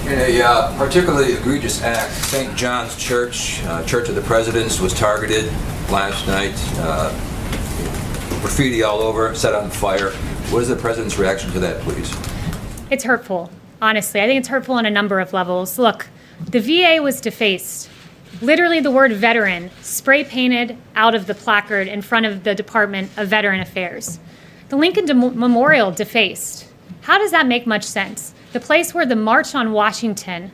In a particularly egregious act, St. John's Church, Church of the Presidents, was targeted last night. Graffiti all over, set on fire. What is the President's reaction to that, please? It's hurtful, honestly. I think it's hurtful on a number of levels. Look, the VA was defaced. Literally the word veteran spray painted out of the placard in front of the Department of Veteran Affairs. The Lincoln Memorial defaced. How does that make much sense? The place where the March on Washington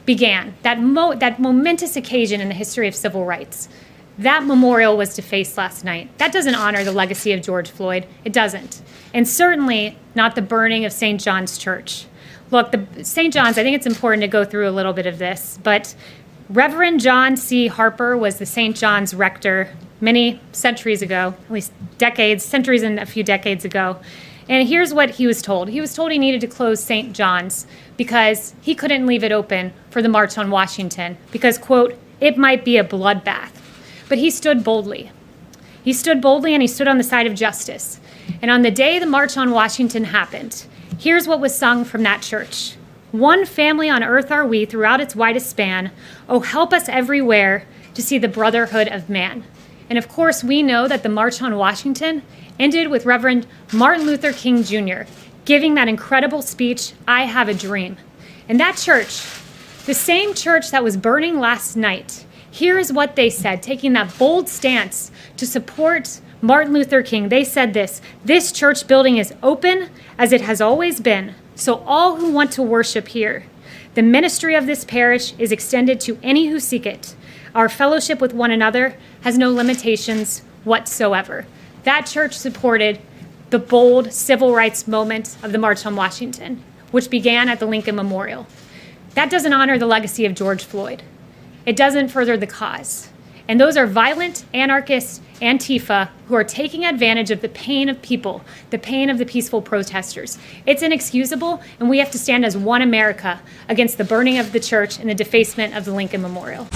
began, that momentous occasion in the history of civil rights, that memorial was defaced last night. That doesn't honor the legacy of George Floyd. It doesn't. And certainly not the burning of St. John's Church. Look, St. John's, I think it's important to go through a little bit of this, but Reverend John C. Harper was the St. John's rector many centuries ago, at least decades, centuries and a few decades ago. And here's what he was told. He was told he needed to close St. John's because he couldn't leave it open for the March on Washington because, quote, it might be a bloodbath. But he stood boldly. He stood boldly and he stood on the side of justice. And on the day the March on Washington happened, here's what was sung from that church. One family on earth are we throughout its widest span. Oh, help us everywhere to see the brotherhood of man. And of course, we know that the March on Washington ended with Reverend Martin Luther King Jr. giving that incredible speech, I Have a Dream. And that church, the same church that was burning last night, here is what they said, taking that bold stance to support Martin Luther King. They said this church building is open as it has always been, so all who want to worship here. The ministry of this parish is extended to any who seek it. Our fellowship with one another has no limitations whatsoever. That church supported the bold civil rights moment of the March on Washington, which began at the Lincoln Memorial. That doesn't honor the legacy of George Floyd. It doesn't further the cause. And those are violent anarchists, Antifa, who are taking advantage of the pain of people, the pain of the peaceful protesters. It's inexcusable, and we have to stand as one America against the burning of the church and the defacement of the Lincoln Memorial.